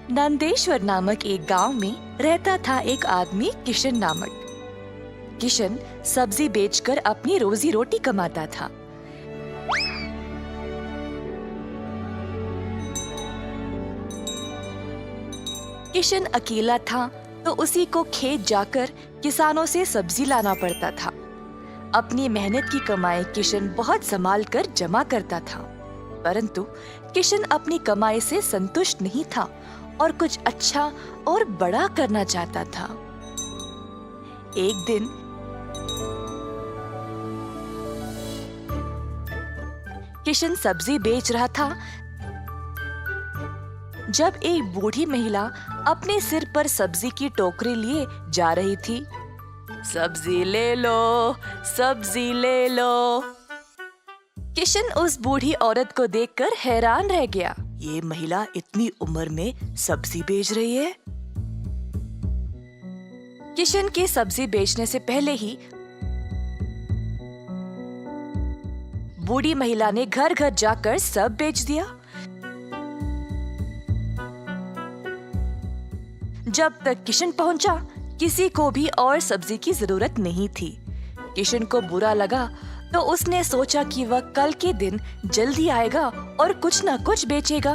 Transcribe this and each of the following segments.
नंदेश्वर नामक एक गांव में रहता था एक आदमी किशन नामक। किशन सब्जी बेचकर अपनी रोजी रोटी कमाता था। किशन अकेला था तो उसी को खेत जाकर किसानों से सब्जी लाना पड़ता था। अपनी मेहनत की कमाई किशन बहुत संभाल कर जमा करता था, परंतु किशन अपनी कमाई से संतुष्ट नहीं था और कुछ अच्छा और बड़ा करना चाहता था। एक दिन किशन सब्जी बेच रहा था जब एक बूढ़ी महिला अपने सिर पर सब्जी की टोकरी लिए जा रही थी। सब्जी ले लो, सब्जी ले लो। किशन उस बूढ़ी औरत को देखकर हैरान रह गया। ये महिला इतनी उम्र में सब्जी बेच रही है। किशन के सब्जी बेचने से पहले ही बूढ़ी महिला ने घर घर जाकर सब बेच दिया। जब तक किशन पहुंचा, किसी को भी और सब्जी की जरूरत नहीं थी। किशन को बुरा लगा तो उसने सोचा कि वह कल के दिन जल्दी आएगा और कुछ न कुछ बेचेगा।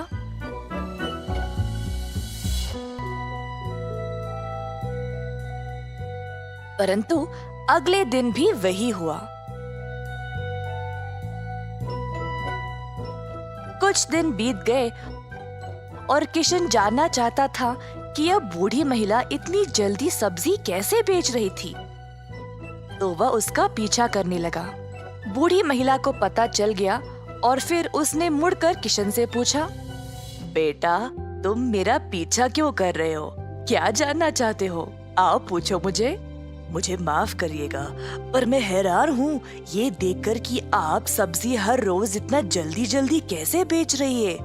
परंतु अगले दिन भी वही हुआ। कुछ दिन बीत गए और किशन जानना चाहता था कि यह बूढ़ी महिला इतनी जल्दी सब्जी कैसे बेच रही थी, तो वह उसका पीछा करने लगा। बूढ़ी महिला को पता चल गया और फिर उसने मुड़कर किशन से पूछा, बेटा, तुम मेरा पीछा क्यों कर रहे हो? क्या जानना चाहते हो? आओ पूछो मुझे। मुझे माफ करिएगा, पर मैं हैरान हूँ ये देखकर कि आप सब्जी हर रोज इतना जल्दी जल्दी कैसे बेच रही है।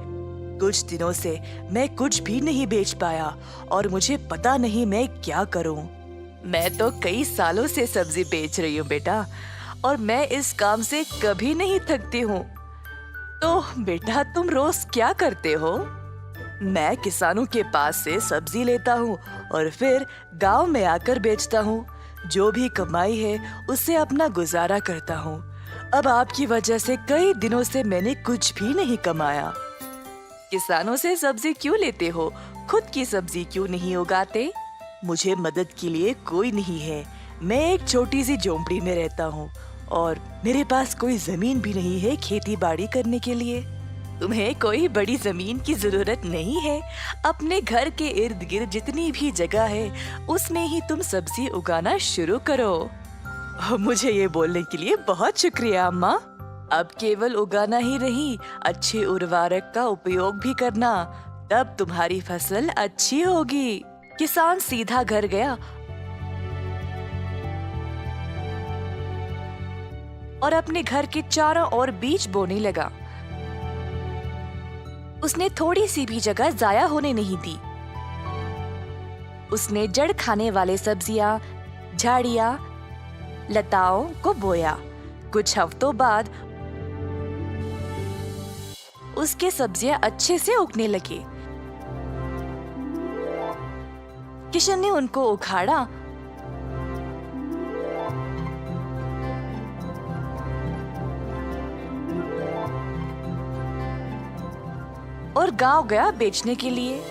कुछ दिनों से मैं कुछ भी नहीं बेच पाया और मुझे पता नहीं मैं क्या करूं। मैं तो कई सालों से सब्जी बेच रही हूँ बेटा, और मैं इस काम से कभी नहीं थकती हूँ। तो बेटा, तुम रोज क्या करते हो? मैं किसानों के पास से सब्जी लेता हूँ और फिर गांव में आकर बेचता हूँ। जो भी कमाई है उससे अपना गुजारा करता हूँ। अब आपकी वजह से कई दिनों से मैंने कुछ भी नहीं कमाया। किसानों से सब्जी क्यों लेते हो? खुद की सब्जी क्यों नहीं उगाते? मुझे मदद के लिए कोई नहीं है। मैं एक छोटी सी झोंपड़ी में रहता हूँ और मेरे पास कोई जमीन भी नहीं है खेती बाड़ी करने के लिए। तुम्हें कोई बड़ी जमीन की जरूरत नहीं है। अपने घर के इर्द गिर्द जितनी भी जगह है उसमें ही तुम सब्जी उगाना शुरू करो। मुझे ये बोलने के लिए बहुत शुक्रिया अम्मा। अब केवल उगाना ही नहीं, अच्छे उर्वरक का उपयोग भी करना, तब तुम्हारी फसल अच्छी होगी। किसान सीधा घर गया और अपने घर के चारों ओर बीज बोने लगा। उसने थोड़ी सी भी जगह जाया होने नहीं दी। उसने जड़ खाने वाले सब्जियां, झाड़ियां, लताओं को बोया। कुछ हफ्तों बाद उसके सब्जियां अच्छे से उगने लगी। किशन ने उनको उखाड़ा और गांव गया बेचने के लिए।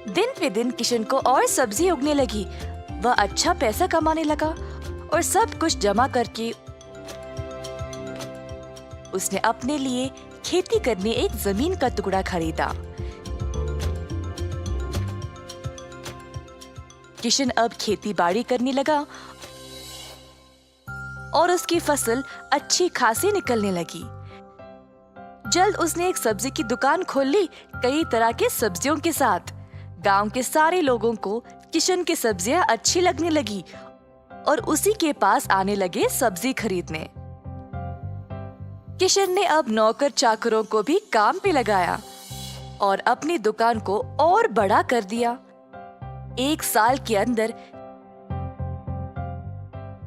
दिन पे दिन किशन को और सब्जी उगने लगी। वह अच्छा पैसा कमाने लगा और सब कुछ जमा करके उसने अपने लिए खेती करने एक जमीन का टुकड़ा खरीदा। किशन अब खेती बाड़ी करने लगा और उसकी फसल अच्छी खासी निकलने लगी। जल्द उसने एक सब्जी की दुकान खोल ली, कई तरह के सब्जियों के साथ। गांव के सारे लोगों को किशन की सब्जियां अच्छी लगने लगी और उसी के पास आने लगे सब्जी खरीदने। किशन ने अब नौकर चाकरों को भी काम पे लगाया और अपनी दुकान को और बड़ा कर दिया। एक साल के अंदर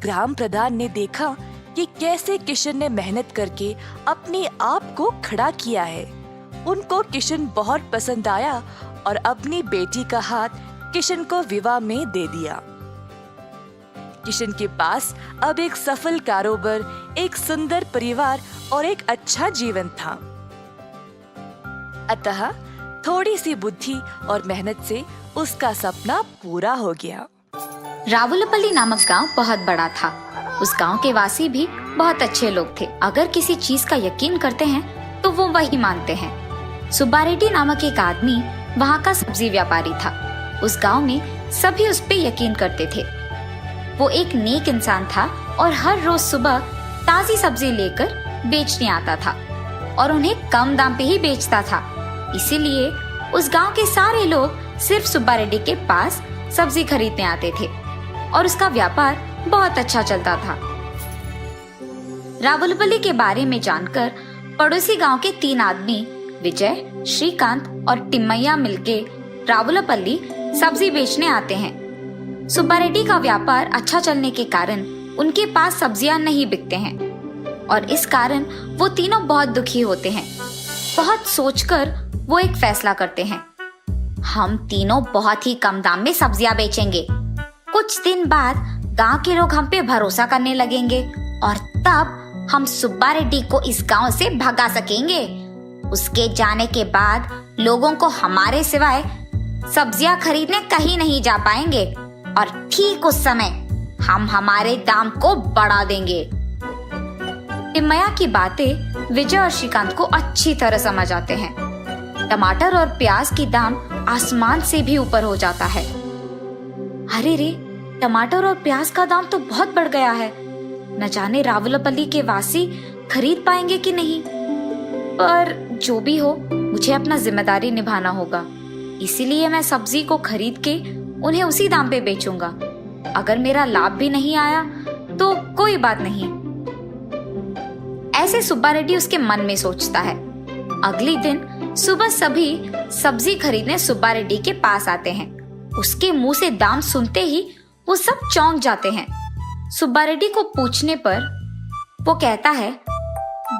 ग्राम प्रधान ने देखा कि कैसे किशन ने मेहनत करके अपने आप को खड़ा किया है। उनको किशन बहुत पसंद आया और अपनी बेटी का हाथ किशन को विवाह में दे दिया। किशन के पास अब एक सफल कारोबार, एक सुंदर परिवार और एक अच्छा जीवन था। अतः थोड़ी सी बुद्धि और मेहनत से उसका सपना पूरा हो गया। रावुलपल्ली नामक गांव बहुत बड़ा था। उस गांव के वासी भी बहुत अच्छे लोग थे। अगर किसी चीज का यकीन करते हैं तो वो वही मानते हैं। सुब्बा रेड्डी नामक एक आदमी वहाँ का सब्जी व्यापारी था। उस गांव में सभी उस पे यकीन करते थे। वो एक नेक इंसान था और हर रोज सुबह ताजी सब्जी लेकर बेचने आता था और उन्हें कम दाम पे ही बेचता था। इसीलिए उस गांव के सारे लोग सिर्फ सुब्बा रेड्डी के पास सब्जी खरीदने आते थे और उसका व्यापार बहुत अच्छा चलता था। रावुलपल्ली के बारे में जानकर पड़ोसी गांव के 3 आदमी विजय, श्रीकांत और टिम्मैया मिलके रावुलपल्ली सब्जी बेचने आते हैं। सुब्बा रेड्डी का व्यापार अच्छा चलने के कारण उनके पास सब्जियां नहीं बिकते हैं और इस कारण वो तीनों बहुत दुखी होते हैं। बहुत सोचकर वो एक फैसला करते हैं। हम तीनों बहुत ही कम दाम में सब्जियां बेचेंगे। कुछ दिन बाद गांव के लोग हम पे भरोसा करने लगेंगे और तब हम सुब्बा रेड्डी को इस गांव से भगा सकेंगे। उसके जाने के बाद लोगों को हमारे सिवाय सब्जियां खरीदने कहीं नहीं जा पाएंगे और ठीक उस समय हम हमारे दाम को बढ़ा देंगे। टिम्मैया की बातें विजय और श्रीकांत को अच्छी तरह समझ आते हैं। टमाटर और प्याज की दाम आसमान से भी ऊपर हो जाता है। अरे रे, टमाटर और प्याज का दाम तो बहुत बढ़ गया है। न जाने रावुलपल्ली के वासी खरीद पाएंगे कि नहीं। पर जो भी हो, मुझे अपना जिम्मेदारी निभाना होगा। इसीलिए मैं सब्जी को खरीद के उन्हें उसी दाम पे बेचूंगा। अगर मेरा लाभ भी नहीं आया तो कोई बात नहीं। ऐसे सुब्बा रेड्डी उसके मन में सोचता है। अगले दिन सुबह सभी सब्जी खरीदने सुब्बा रेड्डी के पास आते हैं। उसके मुंह से दाम सुनते ही वो सब चौंक जाते हैं। सुब्बा रेड्डी को पूछने पर वो कहता है,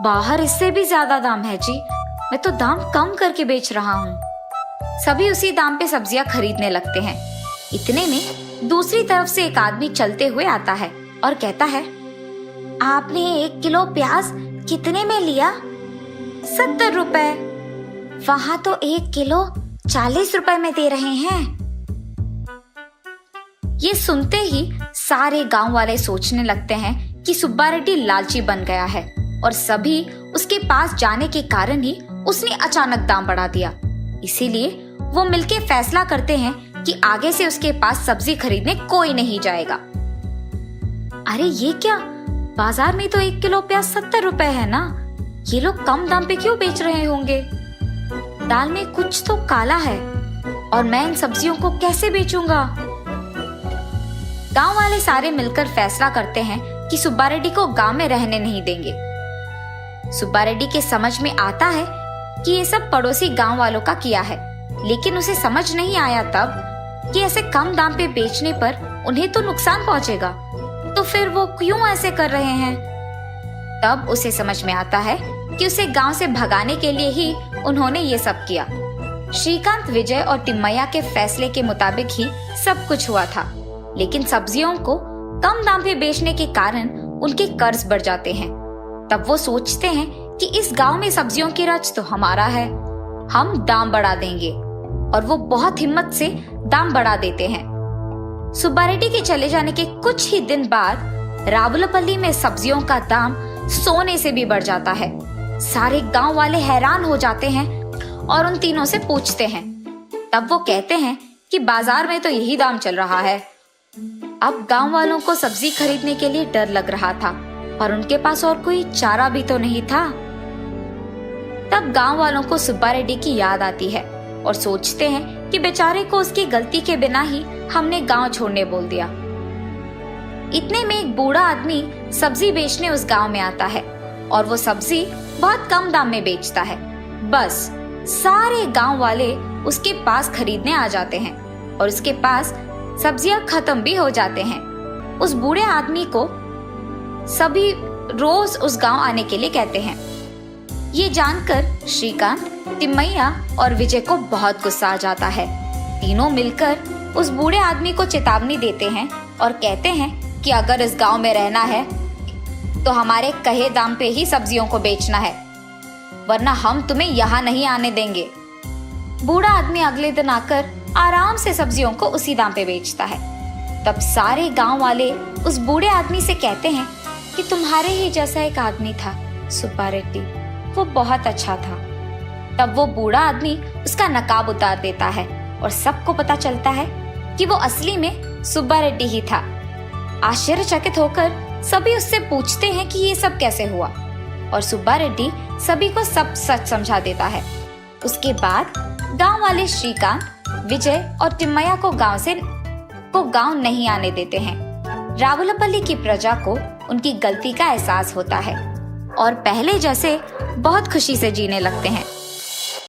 बाहर इससे भी ज्यादा दाम है जी। मैं तो दाम कम करके बेच रहा हूँ। सभी उसी दाम पे सब्जियां खरीदने लगते हैं। इतने में दूसरी तरफ से एक आदमी चलते हुए आता है और कहता है, आपने 1 किलो प्याज कितने में लिया? 70 रुपए। वहां तो 1 किलो 40 रुपए में दे रहे हैं। ये सुनते ही सारे गांव वाले सोचने लगते हैं कि सुब्बा रेड्डी लालची बन गया है और सभी उसके पास जाने के कारण ही उसने अचानक दाम बढ़ा दिया। इसीलिए वो मिलके फैसला करते हैं कि आगे से उसके पास सब्जी खरीदने कोई नहीं जाएगा। अरे ये क्या, बाजार में तो 1 किलो प्याज 70 रुपए है ना। ये लोग कम दाम पे क्यों बेच रहे होंगे? दाल में कुछ तो काला है और मैं इन सब्जियों को कैसे बेचूंगा? गांव वाले सारे मिलकर फैसला करते हैं कि सुब्बा रेड्डी को गांव में रहने नहीं देंगे। सुब्बा रेड्डी के समझ में आता है कि ये सब पड़ोसी गांव वालों का किया है, लेकिन उसे समझ नहीं आया तब कि ऐसे कम दाम पे बेचने पर उन्हें तो नुकसान पहुंचेगा, तो फिर वो क्यों ऐसे कर रहे हैं? तब उसे समझ में आता है कि उसे गांव से भगाने के लिए ही उन्होंने ये सब किया। श्रीकांत, विजय और टिम्मैया के फैसले के मुताबिक ही सब कुछ हुआ था, लेकिन सब्जियों को कम दाम पे बेचने के कारण उनके कर्ज बढ़ जाते हैं। तब वो सोचते हैं कि इस गांव में सब्जियों की रच तो हमारा है, हम दाम बढ़ा देंगे, और वो बहुत हिम्मत से दाम बढ़ा देते हैं। सुब्बा रेड्डी के चले जाने के कुछ ही दिन बाद रावुलपल्ली में सब्जियों का दाम सोने से भी बढ़ जाता है। सारे गांव वाले हैरान हो जाते हैं और उन तीनों से पूछते हैं। तब वो कहते हैं कि बाजार में तो यही दाम चल रहा है। अब गांव वालों को सब्जी खरीदने के लिए डर लग रहा था और उनके पास और कोई चारा भी तो नहीं था। तब गांव वालों को सुब्बा रेड्डी की याद आती है और सोचते हैं कि बेचारे को उसकी गलती के बिना ही हमने गांव छोड़ने बोल दिया। इतने में एक बूढ़ा आदमी सब्जी बेचने उस गांव में आता है और वो सब्जी बहुत कम दाम में बेचता है। बस सारे गांव वाले उसके पास खरीदने आ जाते हैं और उसके पास सब्जियां खत्म भी हो जाते हैं। उस बूढ़े आदमी को सभी रोज उस गांव आने के लिए कहते हैं। ये जानकर श्रीकांत, तिम्मैया और विजय को बहुत गुस्सा आ जाता है। तीनों मिलकर उस बूढ़े आदमी को चेतावनी देते हैं और कहते हैं कि अगर इस गांव में रहना है तो हमारे कहे दाम पे ही सब्जियों को बेचना है, वरना हम तुम्हें यहाँ नहीं आने देंगे। बूढ़ा आदमी अगले दिन आकर आराम से सब्जियों को उसी दाम पे बेचता है। तब सारे गांव वाले उस बूढ़े आदमी से कहते हैं कि तुम्हारे ही जैसा एक आदमी था सुब्बा रेड्डी, वो बहुत अच्छा था। तब वो बूढ़ा आदमी उसका नकाब उतार देता है और सबको पता चलता है कि वो असली में सुब्बा रेड्डी ही था। आश्चर्यचकित होकर सभी उससे पूछते हैं कि ये सब कैसे हुआ, और सुब्बा रेड्डी सभी को सब सच समझा देता है। उसके बाद गांव वाले श्रीकांत, विजय और तिम्मैया को गांव नहीं आने देते हैं। रावलपल्ली की प्रजा को उनकी गलती का एहसास होता है और पहले जैसे बहुत खुशी से जीने लगते हैं।